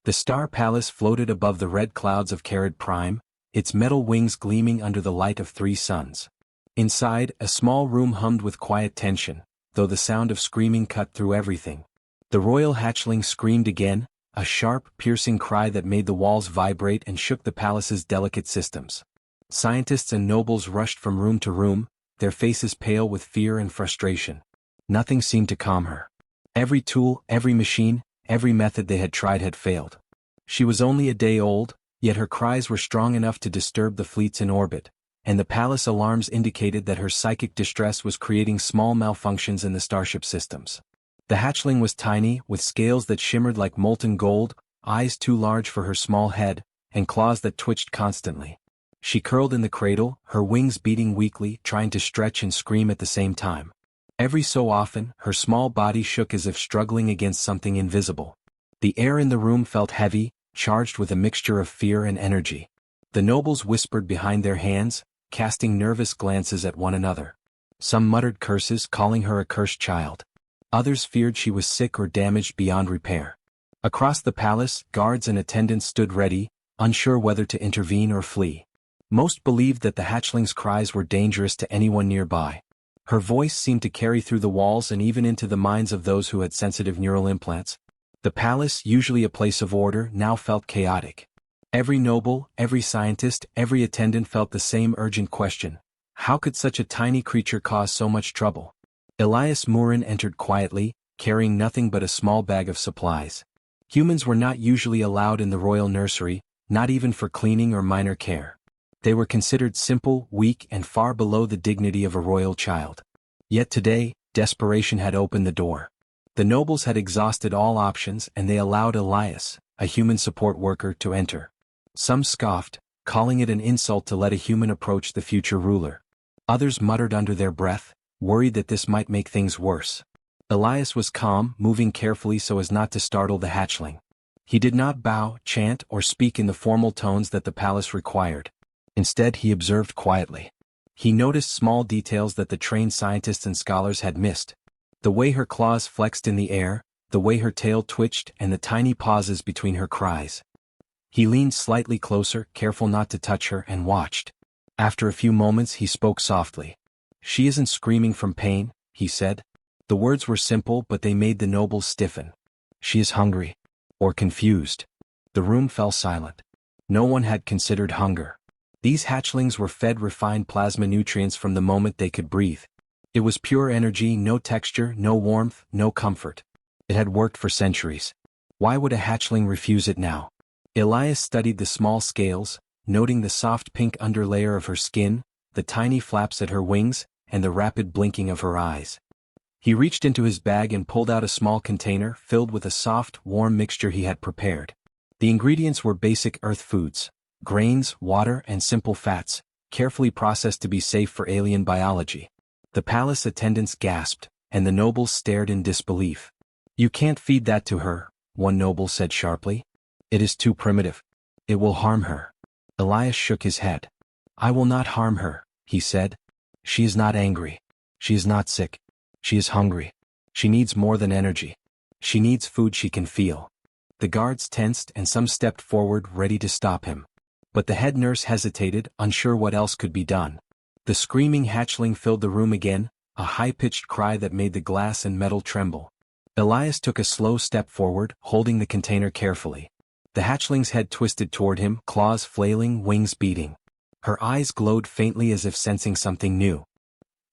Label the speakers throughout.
Speaker 1: The star palace floated above the red clouds of Carad Prime, its metal wings gleaming under the light of 3 suns. Inside, a small room hummed with quiet tension, though the sound of screaming cut through everything. The Royal Hatchling screamed again, a sharp, piercing cry that made the walls vibrate and shook the palace's delicate systems. Scientists and nobles rushed from room to room, their faces pale with fear and frustration. Nothing seemed to calm her. Every tool, every machine, every method they had tried had failed. She was only a day old, yet her cries were strong enough to disturb the fleets in orbit, and the palace alarms indicated that her psychic distress was creating small malfunctions in the starship systems. The hatchling was tiny, with scales that shimmered like molten gold, eyes too large for her small head, and claws that twitched constantly. She curled in the cradle, her wings beating weakly, trying to stretch and scream at the same time. Every so often, her small body shook as if struggling against something invisible. The air in the room felt heavy, charged with a mixture of fear and energy. The nobles whispered behind their hands, casting nervous glances at one another. Some muttered curses, calling her a cursed child. Others feared she was sick or damaged beyond repair. Across the palace, guards and attendants stood ready, unsure whether to intervene or flee. Most believed that the hatchling's cries were dangerous to anyone nearby. Her voice seemed to carry through the walls and even into the minds of those who had sensitive neural implants. The palace, usually a place of order, now felt chaotic. Every noble, every scientist, every attendant felt the same urgent question: how could such a tiny creature cause so much trouble? Elias Murin entered quietly, carrying nothing but a small bag of supplies. Humans were not usually allowed in the royal nursery, not even for cleaning or minor care. They were considered simple, weak, and far below the dignity of a royal child. Yet today, desperation had opened the door. The nobles had exhausted all options and they allowed Elias, a human support worker, to enter. Some scoffed, calling it an insult to let a human approach the future ruler. Others muttered under their breath, worried that this might make things worse. Elias was calm, moving carefully so as not to startle the hatchling. He did not bow, chant, or speak in the formal tones that the palace required. Instead, he observed quietly. He noticed small details that the trained scientists and scholars had missed. The way her claws flexed in the air, the way her tail twitched, and the tiny pauses between her cries. He leaned slightly closer, careful not to touch her, and watched. After a few moments, he spoke softly. "She isn't screaming from pain," he said. The words were simple, but they made the nobles stiffen. "She is hungry." Or confused. The room fell silent. No one had considered hunger. These hatchlings were fed refined plasma nutrients from the moment they could breathe. It was pure energy, no texture, no warmth, no comfort. It had worked for centuries. Why would a hatchling refuse it now? Elias studied the small scales, noting the soft pink underlayer of her skin, the tiny flaps at her wings, and the rapid blinking of her eyes. He reached into his bag and pulled out a small container filled with a soft, warm mixture he had prepared. The ingredients were basic earth foods: grains, water, and simple fats, carefully processed to be safe for alien biology. The palace attendants gasped, and the nobles stared in disbelief. "You can't feed that to her," one noble said sharply. "It is too primitive. It will harm her." Elias shook his head. "I will not harm her," he said. "She is not angry. She is not sick. She is hungry. She needs more than energy. She needs food she can feel." The guards tensed and some stepped forward, ready to stop him. But the head nurse hesitated, unsure what else could be done. The screaming hatchling filled the room again, a high-pitched cry that made the glass and metal tremble. Elias took a slow step forward, holding the container carefully. The hatchling's head twisted toward him, claws flailing, wings beating. Her eyes glowed faintly as if sensing something new.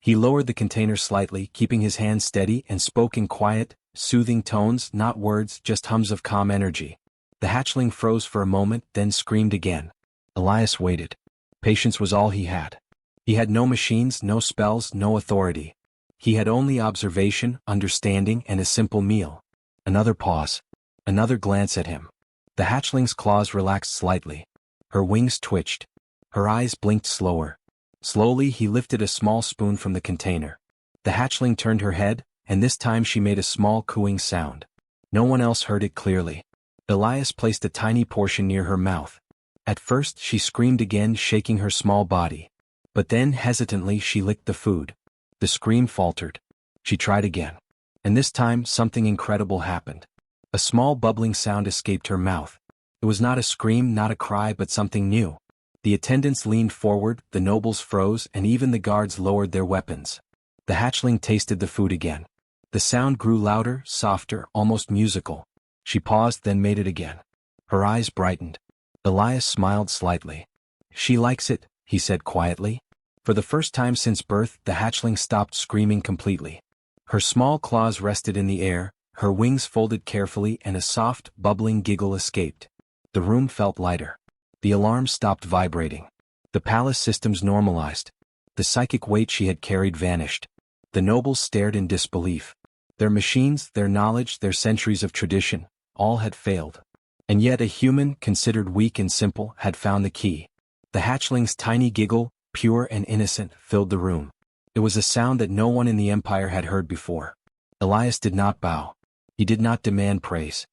Speaker 1: He lowered the container slightly, keeping his hands steady, and spoke in quiet, soothing tones, not words, just hums of calm energy. The hatchling froze for a moment, then screamed again. Elias waited. Patience was all he had. He had no machines, no spells, no authority. He had only observation, understanding, and a simple meal. Another pause. Another glance at him. The hatchling's claws relaxed slightly. Her wings twitched. Her eyes blinked slower. Slowly he lifted a small spoon from the container. The hatchling turned her head, and this time she made a small cooing sound. No one else heard it clearly. Elias placed a tiny portion near her mouth. At first she screamed again, shaking her small body. But then, hesitantly, she licked the food. The scream faltered. She tried again. And this time something incredible happened. A small bubbling sound escaped her mouth. It was not a scream, not a cry, but something new. The attendants leaned forward, the nobles froze, and even the guards lowered their weapons. The hatchling tasted the food again. The sound grew louder, softer, almost musical. She paused, then made it again. Her eyes brightened. Elias smiled slightly. "She likes it," he said quietly. For the first time since birth, the hatchling stopped screaming completely. Her small claws rested in the air, her wings folded carefully, and a soft, bubbling giggle escaped. The room felt lighter. The alarm stopped vibrating. The palace systems normalized. The psychic weight she had carried vanished. The nobles stared in disbelief. Their machines, their knowledge, their centuries of tradition, all had failed. And yet a human, considered weak and simple, had found the key. The hatchling's tiny giggle, pure and innocent, filled the room. It was a sound that no one in the empire had heard before. Elias did not bow. He did not demand praise.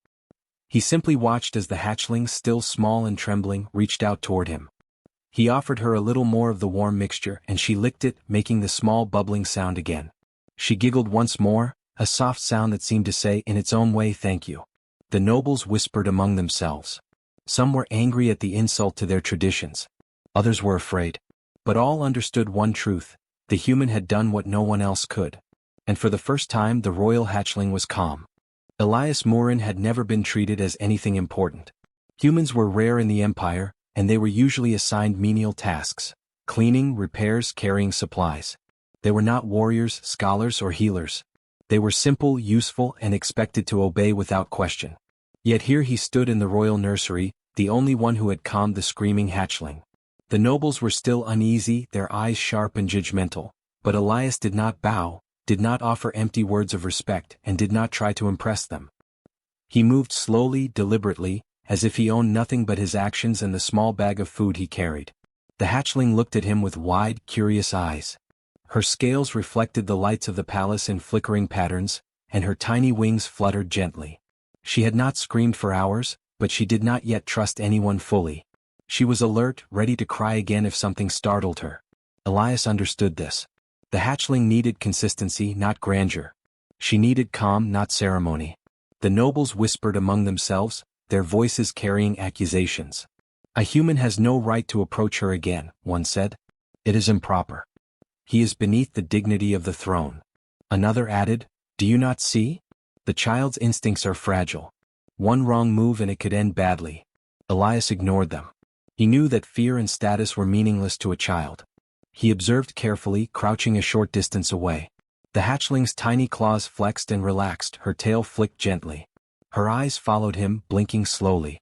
Speaker 1: He simply watched as the hatchling, still small and trembling, reached out toward him. He offered her a little more of the warm mixture, and she licked it, making the small bubbling sound again. She giggled once more, a soft sound that seemed to say in its own way, "Thank you." The nobles whispered among themselves. Some were angry at the insult to their traditions. Others were afraid. But all understood one truth: the human had done what no one else could. And for the first time the royal hatchling was calm. Elias Murin had never been treated as anything important. Humans were rare in the empire, and they were usually assigned menial tasks: cleaning, repairs, carrying supplies. They were not warriors, scholars, or healers. They were simple, useful, and expected to obey without question. Yet here he stood in the royal nursery, the only one who had calmed the screaming hatchling. The nobles were still uneasy, their eyes sharp and judgmental, but Elias did not bow, did not offer empty words of respect, and did not try to impress them. He moved slowly, deliberately, as if he owned nothing but his actions and the small bag of food he carried. The hatchling looked at him with wide, curious eyes. Her scales reflected the lights of the palace in flickering patterns, and her tiny wings fluttered gently. She had not screamed for hours, but she did not yet trust anyone fully. She was alert, ready to cry again if something startled her. Elias understood this. The hatchling needed consistency, not grandeur. She needed calm, not ceremony. The nobles whispered among themselves, their voices carrying accusations. "A human has no right to approach her again," one said. "It is improper. He is beneath the dignity of the throne." Another added, "Do you not see? The child's instincts are fragile. One wrong move and it could end badly." Elias ignored them. He knew that fear and status were meaningless to a child. He observed carefully, crouching a short distance away. The hatchling's tiny claws flexed and relaxed, her tail flicked gently. Her eyes followed him, blinking slowly.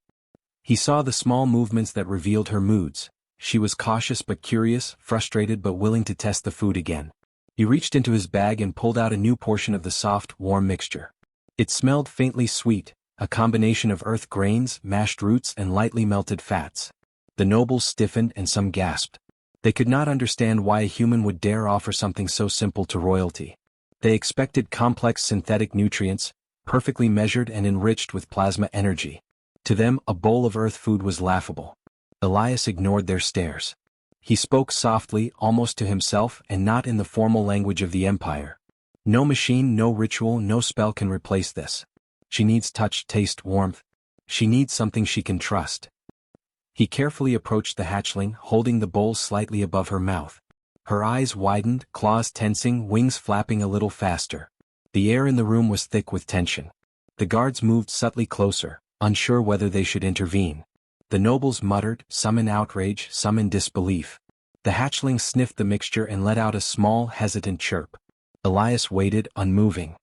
Speaker 1: He saw the small movements that revealed her moods. She was cautious but curious, frustrated but willing to test the food again. He reached into his bag and pulled out a new portion of the soft, warm mixture. It smelled faintly sweet, a combination of earth grains, mashed roots, and lightly melted fats. The nobles stiffened and some gasped. They could not understand why a human would dare offer something so simple to royalty. They expected complex synthetic nutrients, perfectly measured and enriched with plasma energy. To them, a bowl of earth food was laughable. Elias ignored their stares. He spoke softly, almost to himself, and not in the formal language of the empire. "No machine, no ritual, no spell can replace this. She needs touch, taste, warmth. She needs something she can trust." He carefully approached the hatchling, holding the bowl slightly above her mouth. Her eyes widened, claws tensing, wings flapping a little faster. The air in the room was thick with tension. The guards moved subtly closer, unsure whether they should intervene. The nobles muttered, some in outrage, some in disbelief. The hatchling sniffed the mixture and let out a small, hesitant chirp. Elias waited, unmoving.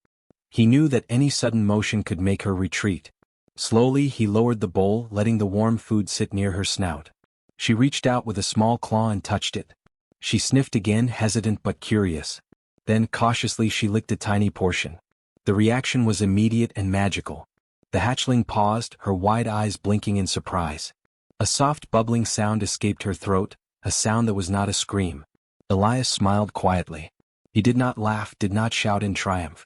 Speaker 1: He knew that any sudden motion could make her retreat. Slowly he lowered the bowl, letting the warm food sit near her snout. She reached out with a small claw and touched it. She sniffed again, hesitant but curious. Then cautiously she licked a tiny portion. The reaction was immediate and magical. The hatchling paused, her wide eyes blinking in surprise. A soft bubbling sound escaped her throat, a sound that was not a scream. Elias smiled quietly. He did not laugh, did not shout in triumph.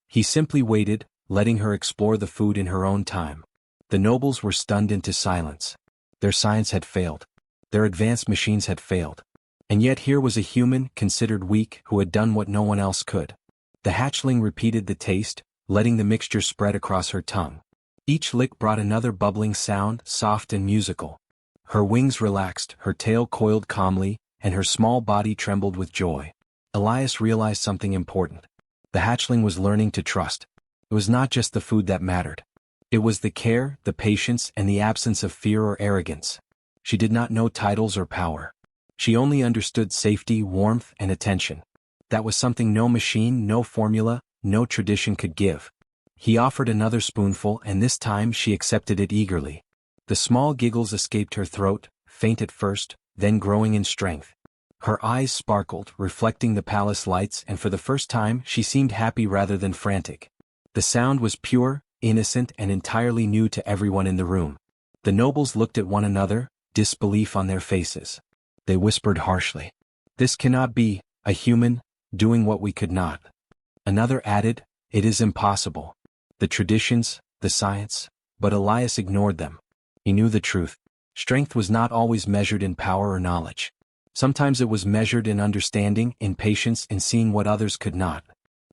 Speaker 1: He simply waited, letting her explore the food in her own time. The nobles were stunned into silence. Their science had failed. Their advanced machines had failed. And yet here was a human, considered weak, who had done what no one else could. The hatchling repeated the taste, letting the mixture spread across her tongue. Each lick brought another bubbling sound, soft and musical. Her wings relaxed, her tail coiled calmly, and her small body trembled with joy. Elias realized something important. The hatchling was learning to trust. It was not just the food that mattered. It was the care, the patience, and the absence of fear or arrogance. She did not know titles or power. She only understood safety, warmth, and attention. That was something no machine, no formula, no tradition could give. He offered another spoonful, and this time she accepted it eagerly. The small giggles escaped her throat, faint at first, then growing in strength. Her eyes sparkled, reflecting the palace lights, and for the first time she seemed happy rather than frantic. The sound was pure, innocent, and entirely new to everyone in the room. The nobles looked at one another, disbelief on their faces. They whispered harshly, "This cannot be, a human, doing what we could not." Another added, "It is impossible. The traditions, the science," but Elias ignored them. He knew the truth. Strength was not always measured in power or knowledge. Sometimes it was measured in understanding, in patience, in seeing what others could not.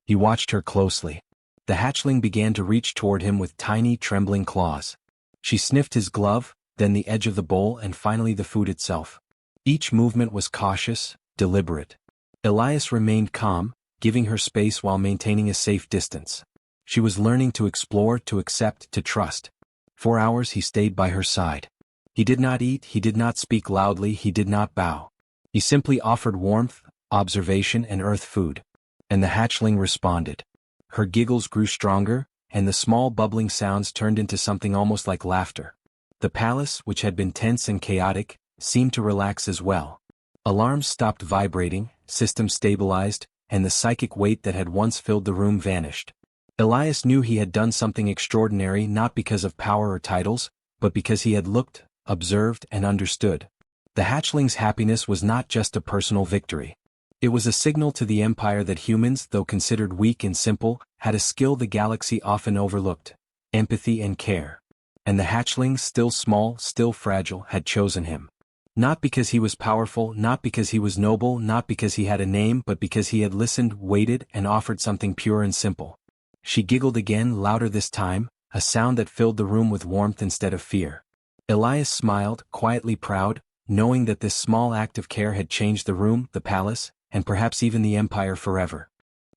Speaker 1: He watched her closely. The hatchling began to reach toward him with tiny, trembling claws. She sniffed his glove, then the edge of the bowl, and finally the food itself. Each movement was cautious, deliberate. Elias remained calm, giving her space while maintaining a safe distance. She was learning to explore, to accept, to trust. For hours he stayed by her side. He did not eat, he did not speak loudly, he did not bow. He simply offered warmth, observation, and earth food. And the hatchling responded. Her giggles grew stronger, and the small bubbling sounds turned into something almost like laughter. The palace, which had been tense and chaotic, seemed to relax as well. Alarms stopped vibrating, systems stabilized, and the psychic weight that had once filled the room vanished. Elias knew he had done something extraordinary, not because of power or titles, but because he had looked, observed, and understood. The hatchling's happiness was not just a personal victory. It was a signal to the Empire that humans, though considered weak and simple, had a skill the galaxy often overlooked: empathy and care. And the hatchling, still small, still fragile, had chosen him. Not because he was powerful, not because he was noble, not because he had a name, but because he had listened, waited, and offered something pure and simple. She giggled again, louder this time, a sound that filled the room with warmth instead of fear. Elias smiled, quietly proud, knowing that this small act of care had changed the room, the palace, and perhaps even the Empire forever.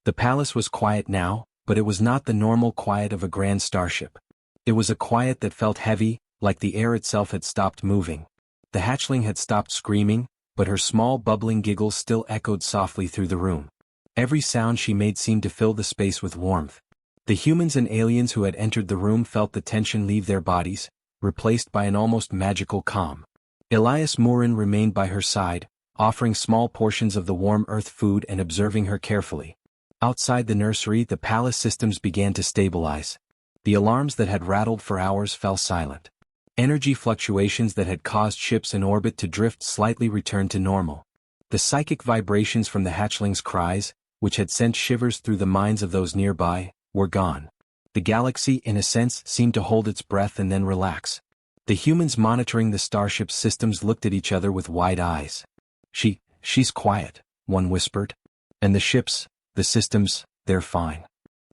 Speaker 1: The palace was quiet now, but it was not the normal quiet of a grand starship. It was a quiet that felt heavy, like the air itself had stopped moving. The hatchling had stopped screaming, but her small bubbling giggles still echoed softly through the room. Every sound she made seemed to fill the space with warmth. The humans and aliens who had entered the room felt the tension leave their bodies, replaced by an almost magical calm. Elias Murin remained by her side, offering small portions of the warm earth food and observing her carefully. Outside the nursery, the palace systems began to stabilize. The alarms that had rattled for hours fell silent. Energy fluctuations that had caused ships in orbit to drift slightly returned to normal. The psychic vibrations from the hatchling's cries, which had sent shivers through the minds of those nearby, were gone. The galaxy, in a sense, seemed to hold its breath and then relax. The humans monitoring the starship's systems looked at each other with wide eyes. She's quiet," one whispered. "And the ships, the systems, they're fine."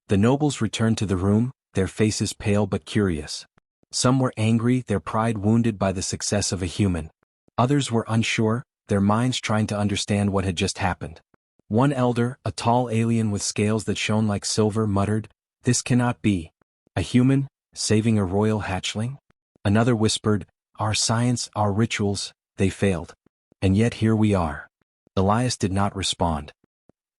Speaker 1: The nobles returned to the room, their faces pale but curious. Some were angry, their pride wounded by the success of a human. Others were unsure, their minds trying to understand what had just happened. One elder, a tall alien with scales that shone like silver, muttered, "This cannot be. A human, saving a royal hatchling?" Another whispered, "Our science, our rituals, they failed. And yet here we are." Elias did not respond.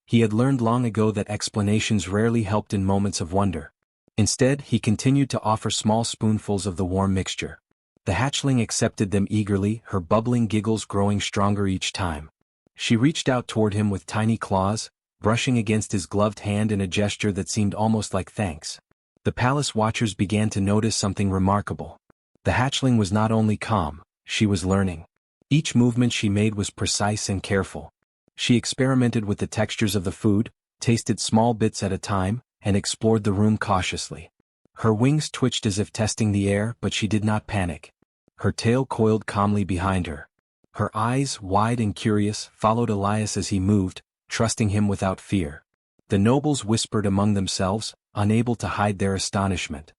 Speaker 1: He had learned long ago that explanations rarely helped in moments of wonder. Instead, he continued to offer small spoonfuls of the warm mixture. The hatchling accepted them eagerly, her bubbling giggles growing stronger each time. She reached out toward him with tiny claws, brushing against his gloved hand in a gesture that seemed almost like thanks. The palace watchers began to notice something remarkable. The hatchling was not only calm, she was learning. Each movement she made was precise and careful. She experimented with the textures of the food, tasted small bits at a time, and explored the room cautiously. Her wings twitched as if testing the air, but she did not panic. Her tail coiled calmly behind her. Her eyes, wide and curious, followed Elias as he moved, trusting him without fear. The nobles whispered among themselves, unable to hide their astonishment.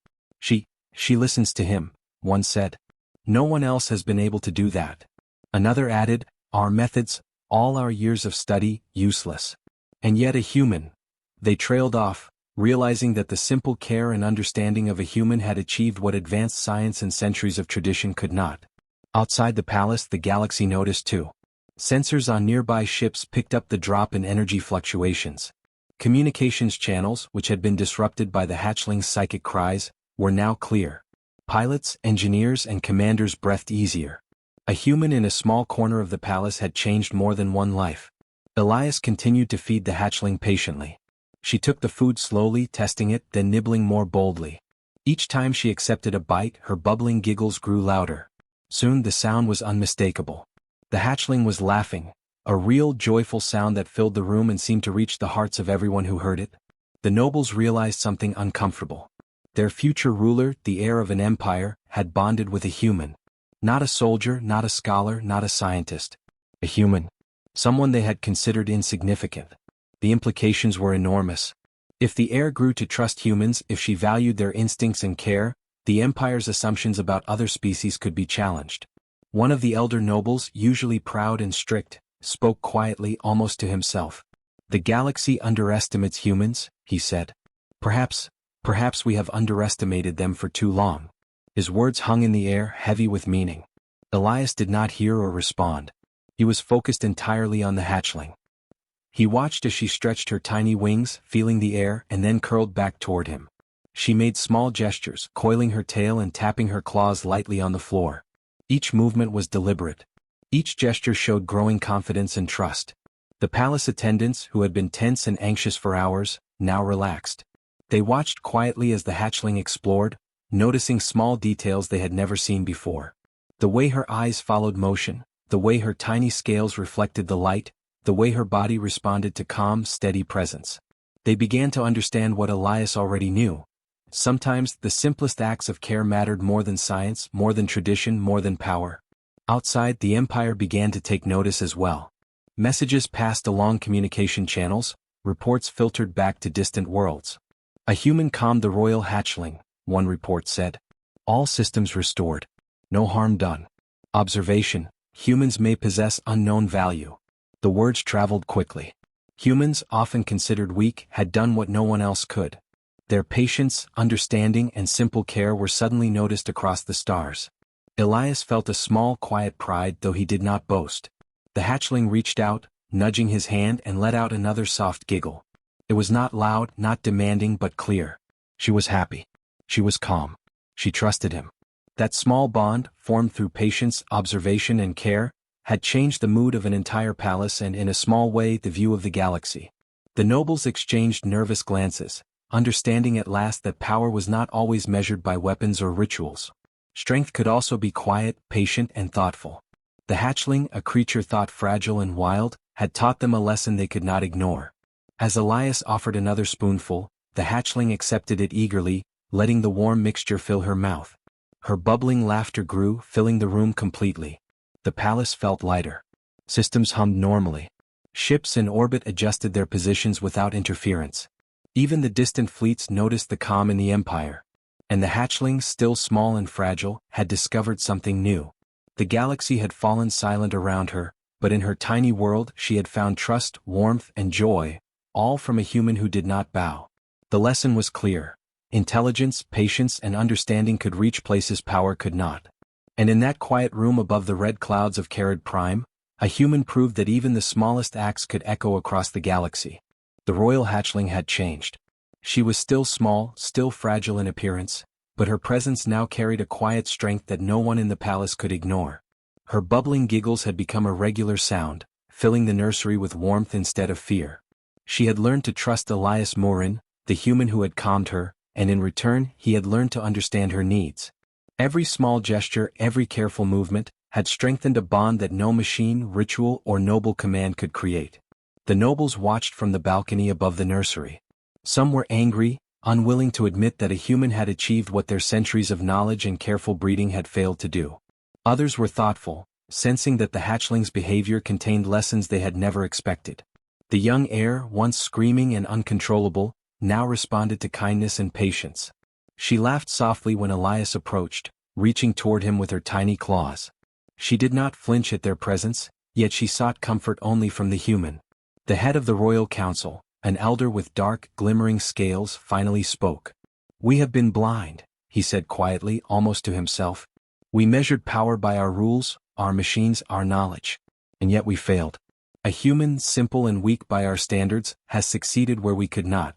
Speaker 1: "She listens to him," one said. "No one else has been able to do that." Another added, "Our methods, all our years of study, useless. And yet a human." They trailed off, realizing that the simple care and understanding of a human had achieved what advanced science and centuries of tradition could not. Outside the palace, the galaxy noticed too. Sensors on nearby ships picked up the drop in energy fluctuations. Communications channels, which had been disrupted by the hatchling's psychic cries, were now clear. Pilots, engineers, and commanders breathed easier. A human in a small corner of the palace had changed more than one life. Elias continued to feed the hatchling patiently. She took the food slowly, testing it, then nibbling more boldly. Each time she accepted a bite, her bubbling giggles grew louder. Soon the sound was unmistakable. The hatchling was laughing, a real joyful sound that filled the room and seemed to reach the hearts of everyone who heard it. The nobles realized something uncomfortable. Their future ruler, the heir of an empire, had bonded with a human. Not a soldier, not a scholar, not a scientist. A human. Someone they had considered insignificant. The implications were enormous. If the heir grew to trust humans, if she valued their instincts and care, the empire's assumptions about other species could be challenged. One of the elder nobles, usually proud and strict, spoke quietly, almost to himself. "The galaxy underestimates humans," he said. Perhaps we have underestimated them for too long." His words hung in the air, heavy with meaning. Elias did not hear or respond. He was focused entirely on the hatchling. He watched as she stretched her tiny wings, feeling the air, and then curled back toward him. She made small gestures, coiling her tail and tapping her claws lightly on the floor. Each movement was deliberate. Each gesture showed growing confidence and trust. The palace attendants, who had been tense and anxious for hours, now relaxed. They watched quietly as the hatchling explored, noticing small details they had never seen before. The way her eyes followed motion, the way her tiny scales reflected the light, the way her body responded to calm, steady presence. They began to understand what Elias already knew. Sometimes the simplest acts of care mattered more than science, more than tradition, more than power. Outside, the Empire began to take notice as well. Messages passed along communication channels, reports filtered back to distant worlds. "A human calmed the Royal Hatchling," one report said. "All systems restored. No harm done. Observation: humans may possess unknown value." The words traveled quickly. Humans, often considered weak, had done what no one else could. Their patience, understanding, and simple care were suddenly noticed across the stars. Elias felt a small, quiet pride, though he did not boast. The hatchling reached out, nudging his hand, and let out another soft giggle. It was not loud, not demanding, but clear. She was happy. She was calm. She trusted him. That small bond, formed through patience, observation, and care, had changed the mood of an entire palace and, in a small way, the view of the galaxy. The nobles exchanged nervous glances, understanding at last that power was not always measured by weapons or rituals. Strength could also be quiet, patient, and thoughtful. The hatchling, a creature thought fragile and wild, had taught them a lesson they could not ignore. As Elias offered another spoonful, the hatchling accepted it eagerly, letting the warm mixture fill her mouth. Her bubbling laughter grew, filling the room completely. The palace felt lighter. Systems hummed normally. Ships in orbit adjusted their positions without interference. Even the distant fleets noticed the calm in the Empire. And the hatchling, still small and fragile, had discovered something new. The galaxy had fallen silent around her, but in her tiny world she had found trust, warmth, and joy, all from a human who did not bow. The lesson was clear. Intelligence, patience, and understanding could reach places power could not. And in that quiet room above the red clouds of Carrid Prime, a human proved that even the smallest acts could echo across the galaxy. The Royal Hatchling had changed. She was still small, still fragile in appearance, but her presence now carried a quiet strength that no one in the palace could ignore. Her bubbling giggles had become a regular sound, filling the nursery with warmth instead of fear. She had learned to trust Elias Murin, the human who had calmed her, and in return he had learned to understand her needs. Every small gesture, every careful movement, had strengthened a bond that no machine, ritual, or noble command could create. The nobles watched from the balcony above the nursery. Some were angry, unwilling to admit that a human had achieved what their centuries of knowledge and careful breeding had failed to do. Others were thoughtful, sensing that the hatchling's behavior contained lessons they had never expected. The young heir, once screaming and uncontrollable, now responded to kindness and patience. She laughed softly when Elias approached, reaching toward him with her tiny claws. She did not flinch at their presence, yet she sought comfort only from the human. The head of the royal council, an elder with dark, glimmering scales, finally spoke. "We have been blind," he said quietly, almost to himself. "We measured power by our rules, our machines, our knowledge. And yet we failed. A human, simple and weak by our standards, has succeeded where we could not."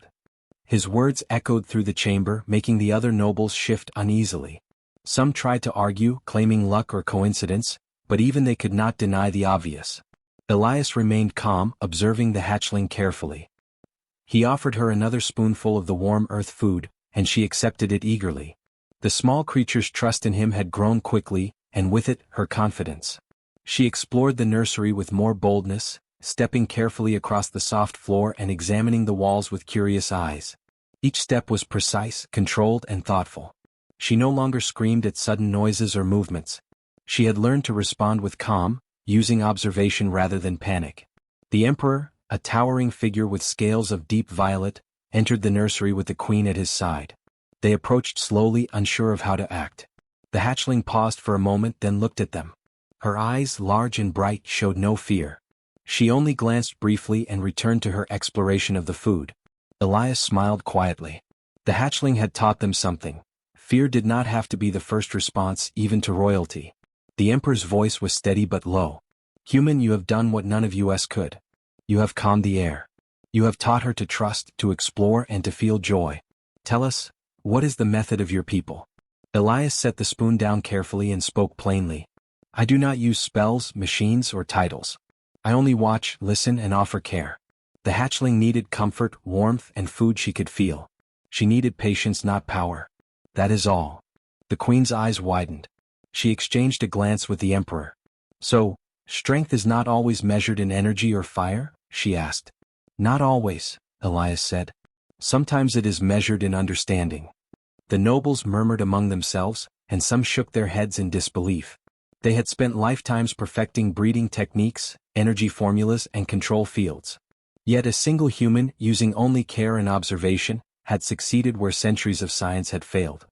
Speaker 1: His words echoed through the chamber, making the other nobles shift uneasily. Some tried to argue, claiming luck or coincidence, but even they could not deny the obvious. Elias remained calm, observing the hatchling carefully. He offered her another spoonful of the warm earth food, and she accepted it eagerly. The small creature's trust in him had grown quickly, and with it, her confidence. She explored the nursery with more boldness, stepping carefully across the soft floor and examining the walls with curious eyes. Each step was precise, controlled, and thoughtful. She no longer screamed at sudden noises or movements. She had learned to respond with calm, using observation rather than panic. The emperor, a towering figure with scales of deep violet, entered the nursery with the queen at his side. They approached slowly, unsure of how to act. The hatchling paused for a moment, then looked at them. Her eyes, large and bright, showed no fear. She only glanced briefly and returned to her exploration of the food. Elias smiled quietly. The hatchling had taught them something. Fear did not have to be the first response, even to royalty. The emperor's voice was steady but low. "Human, you have done what none of us could. You have calmed the air. You have taught her to trust, to explore, and to feel joy. Tell us, what is the method of your people?" Elias set the spoon down carefully and spoke plainly. "I do not use spells, machines, or titles. I only watch, listen, and offer care." The hatchling needed comfort, warmth, and food she could feel. She needed patience, not power. "That is all." The queen's eyes widened. She exchanged a glance with the emperor. "So, strength is not always measured in energy or fire?" she asked. "Not always," Elias said. "Sometimes it is measured in understanding." The nobles murmured among themselves, and some shook their heads in disbelief. They had spent lifetimes perfecting breeding techniques, energy formulas, and control fields. Yet a single human, using only care and observation, had succeeded where centuries of science had failed.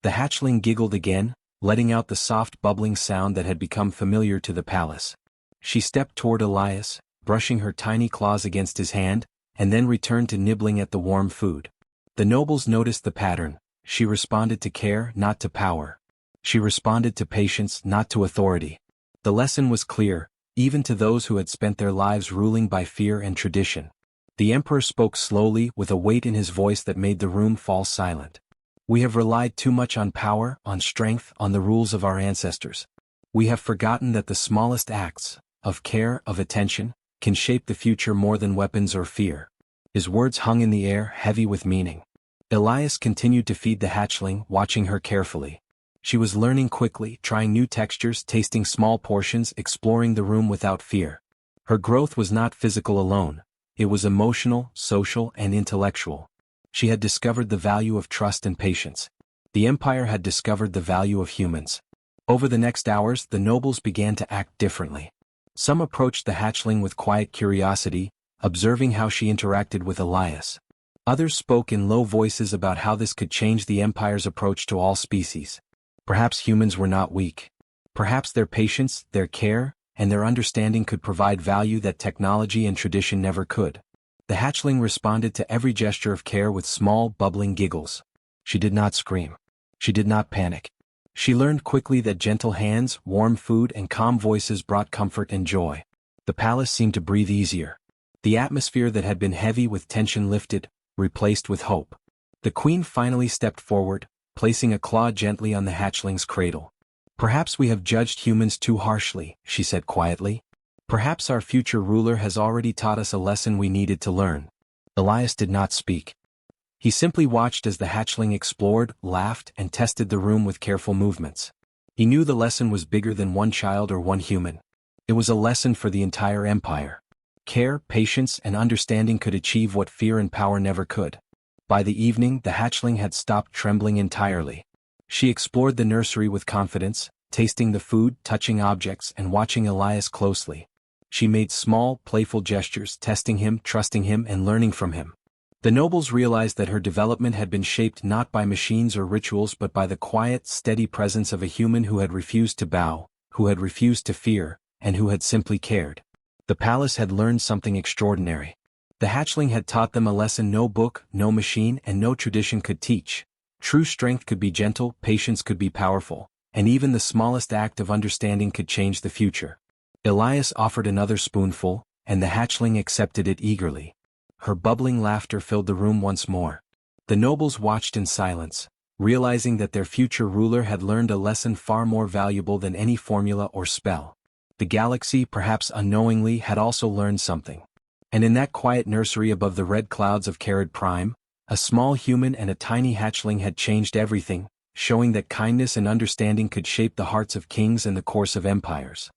Speaker 1: The hatchling giggled again, letting out the soft bubbling sound that had become familiar to the palace. She stepped toward Elias, brushing her tiny claws against his hand, and then returned to nibbling at the warm food. The nobles noticed the pattern. She responded to care, not to power. She responded to patience, not to authority. The lesson was clear, even to those who had spent their lives ruling by fear and tradition. The emperor spoke slowly, with a weight in his voice that made the room fall silent. "We have relied too much on power, on strength, on the rules of our ancestors. We have forgotten that the smallest acts, of care, of attention, can shape the future more than weapons or fear." His words hung in the air, heavy with meaning. Elias continued to feed the hatchling, watching her carefully. She was learning quickly, trying new textures, tasting small portions, exploring the room without fear. Her growth was not physical alone. It was emotional, social, and intellectual. She had discovered the value of trust and patience. The empire had discovered the value of humans. Over the next hours, the nobles began to act differently. Some approached the hatchling with quiet curiosity, observing how she interacted with Elias. Others spoke in low voices about how this could change the empire's approach to all species. Perhaps humans were not weak. Perhaps their patience, their care, and their understanding could provide value that technology and tradition never could. The hatchling responded to every gesture of care with small, bubbling giggles. She did not scream. She did not panic. She learned quickly that gentle hands, warm food, and calm voices brought comfort and joy. The palace seemed to breathe easier. The atmosphere that had been heavy with tension lifted, replaced with hope. The queen finally stepped forward, placing a claw gently on the hatchling's cradle. "Perhaps we have judged humans too harshly," she said quietly. "Perhaps our future ruler has already taught us a lesson we needed to learn." Elias did not speak. He simply watched as the hatchling explored, laughed, and tested the room with careful movements. He knew the lesson was bigger than one child or one human. It was a lesson for the entire empire. Care, patience, and understanding could achieve what fear and power never could. By the evening, the hatchling had stopped trembling entirely. She explored the nursery with confidence, tasting the food, touching objects, and watching Elias closely. She made small, playful gestures, testing him, trusting him, and learning from him. The nobles realized that her development had been shaped not by machines or rituals but by the quiet, steady presence of a human who had refused to bow, who had refused to fear, and who had simply cared. The palace had learned something extraordinary. The hatchling had taught them a lesson no book, no machine, and no tradition could teach. True strength could be gentle, patience could be powerful, and even the smallest act of understanding could change the future. Elias offered another spoonful, and the hatchling accepted it eagerly. Her bubbling laughter filled the room once more. The nobles watched in silence, realizing that their future ruler had learned a lesson far more valuable than any formula or spell. The galaxy, perhaps unknowingly, had also learned something. And in that quiet nursery above the red clouds of Carid Prime, a small human and a tiny hatchling had changed everything, showing that kindness and understanding could shape the hearts of kings and the course of empires.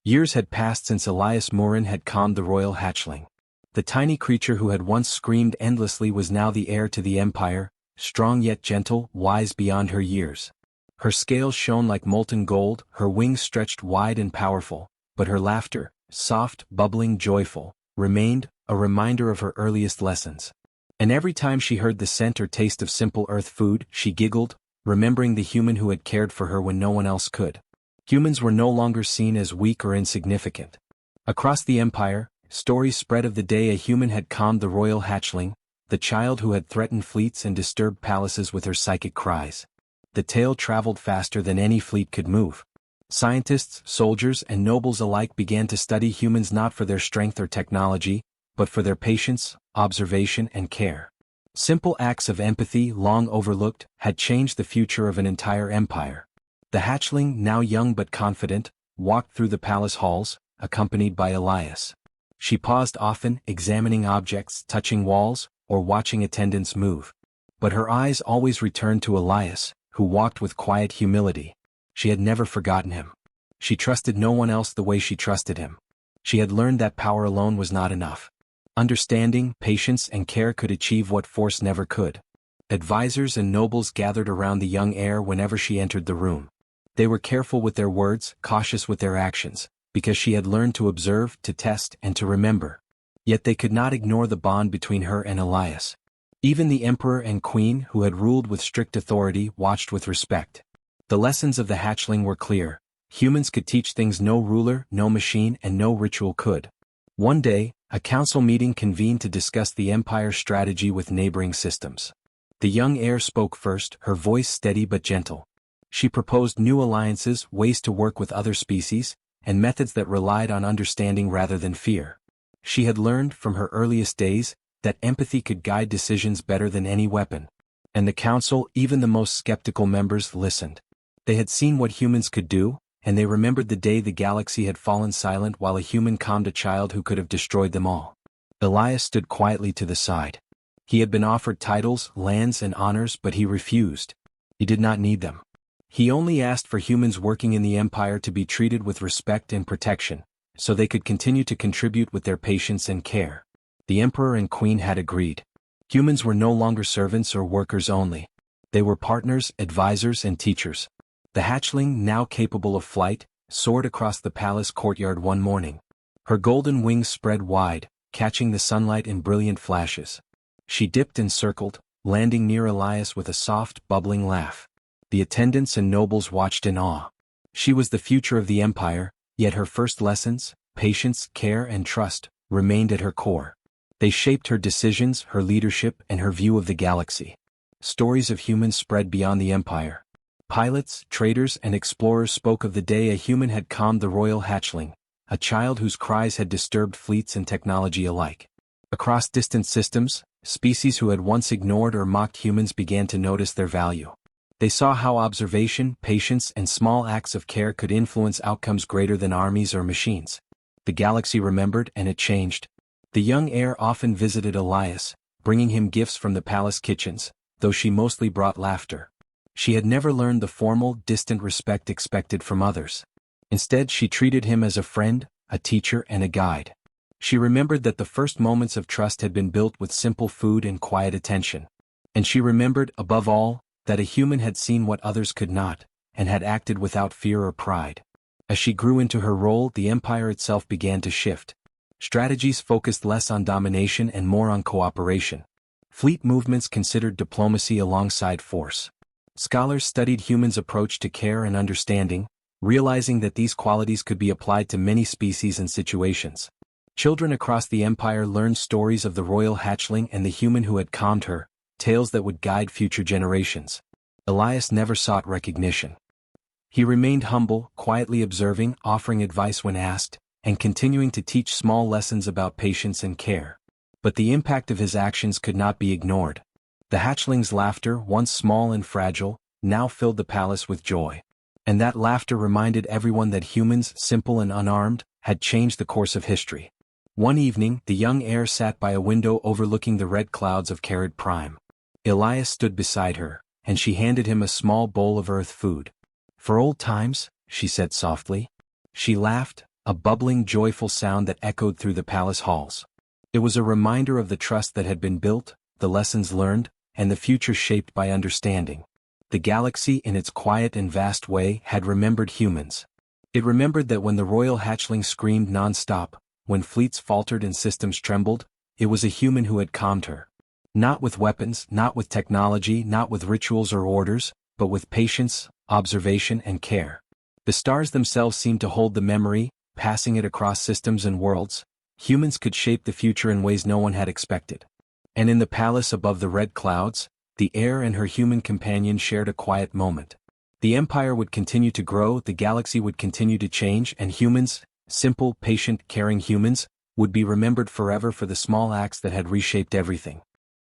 Speaker 1: Years had passed since Elias Murin had calmed the royal hatchling. The tiny creature who had once screamed endlessly was now the heir to the empire, strong yet gentle, wise beyond her years. Her scales shone like molten gold, her wings stretched wide and powerful, but her laughter, soft, bubbling, joyful, remained a reminder of her earliest lessons. And every time she heard the scent or taste of simple earth food, she giggled, remembering the human who had cared for her when no one else could. Humans were no longer seen as weak or insignificant. Across the empire, stories spread of the day a human had calmed the royal hatchling, the child who had threatened fleets and disturbed palaces with her psychic cries. The tale traveled faster than any fleet could move. Scientists, soldiers, and nobles alike began to study humans not for their strength or technology, but for their patience, observation, and care. Simple acts of empathy, long overlooked, had changed the future of an entire empire. The hatchling, now young but confident, walked through the palace halls, accompanied by Elias. She paused often, examining objects, touching walls, or watching attendants move. But her eyes always returned to Elias, who walked with quiet humility. She had never forgotten him. She trusted no one else the way she trusted him. She had learned that power alone was not enough. Understanding, patience, and care could achieve what force never could. Advisors and nobles gathered around the young heir whenever she entered the room. They were careful with their words, cautious with their actions, because she had learned to observe, to test, and to remember. Yet they could not ignore the bond between her and Elias. Even the emperor and queen, who had ruled with strict authority, watched with respect. The lessons of the hatchling were clear. Humans could teach things no ruler, no machine, and no ritual could. One day, a council meeting convened to discuss the empire's strategy with neighboring systems. The young heir spoke first, her voice steady but gentle. She proposed new alliances, ways to work with other species, and methods that relied on understanding rather than fear. She had learned, from her earliest days, that empathy could guide decisions better than any weapon. And the council, even the most skeptical members, listened. They had seen what humans could do, and they remembered the day the galaxy had fallen silent while a human calmed a child who could have destroyed them all. Elias stood quietly to the side. He had been offered titles, lands, and honors, but he refused. He did not need them. He only asked for humans working in the empire to be treated with respect and protection, so they could continue to contribute with their patience and care. The emperor and queen had agreed. Humans were no longer servants or workers only. They were partners, advisors, and teachers. The hatchling, now capable of flight, soared across the palace courtyard one morning. Her golden wings spread wide, catching the sunlight in brilliant flashes. She dipped and circled, landing near Elias with a soft, bubbling laugh. The attendants and nobles watched in awe. She was the future of the empire, yet her first lessons, patience, care, and trust, remained at her core. They shaped her decisions, her leadership, and her view of the galaxy. Stories of humans spread beyond the empire. Pilots, traders, and explorers spoke of the day a human had calmed the royal hatchling, a child whose cries had disturbed fleets and technology alike. Across distant systems, species who had once ignored or mocked humans began to notice their value. They saw how observation, patience, and small acts of care could influence outcomes greater than armies or machines. The galaxy remembered, and it changed. The young heir often visited Elias, bringing him gifts from the palace kitchens, though she mostly brought laughter. She had never learned the formal, distant respect expected from others. Instead, she treated him as a friend, a teacher, and a guide. She remembered that the first moments of trust had been built with simple food and quiet attention. And she remembered, above all, that a human had seen what others could not, and had acted without fear or pride. As she grew into her role, the empire itself began to shift. Strategies focused less on domination and more on cooperation. Fleet movements considered diplomacy alongside force. Scholars studied humans' approach to care and understanding, realizing that these qualities could be applied to many species and situations. Children across the empire learned stories of the royal hatchling and the human who had calmed her, tales that would guide future generations. Elias never sought recognition. He remained humble, quietly observing, offering advice when asked, and continuing to teach small lessons about patience and care. But the impact of his actions could not be ignored. The hatchling's laughter, once small and fragile, now filled the palace with joy. And that laughter reminded everyone that humans, simple and unarmed, had changed the course of history. One evening, the young heir sat by a window overlooking the red clouds of Carrid Prime. Elias stood beside her, and she handed him a small bowl of earth food. "For old times," she said softly. She laughed, a bubbling, joyful sound that echoed through the palace halls. It was a reminder of the trust that had been built, the lessons learned, and the future shaped by understanding. The galaxy, in its quiet and vast way, had remembered humans. It remembered that when the Royal Hatchling screamed nonstop, when fleets faltered and systems trembled, it was a human who had calmed her. Not with weapons, not with technology, not with rituals or orders, but with patience, observation and care. The stars themselves seemed to hold the memory, passing it across systems and worlds. Humans could shape the future in ways no one had expected. And in the palace above the red clouds, the heir and her human companion shared a quiet moment. The empire would continue to grow, the galaxy would continue to change, and humans, simple, patient, caring humans, would be remembered forever for the small acts that had reshaped everything.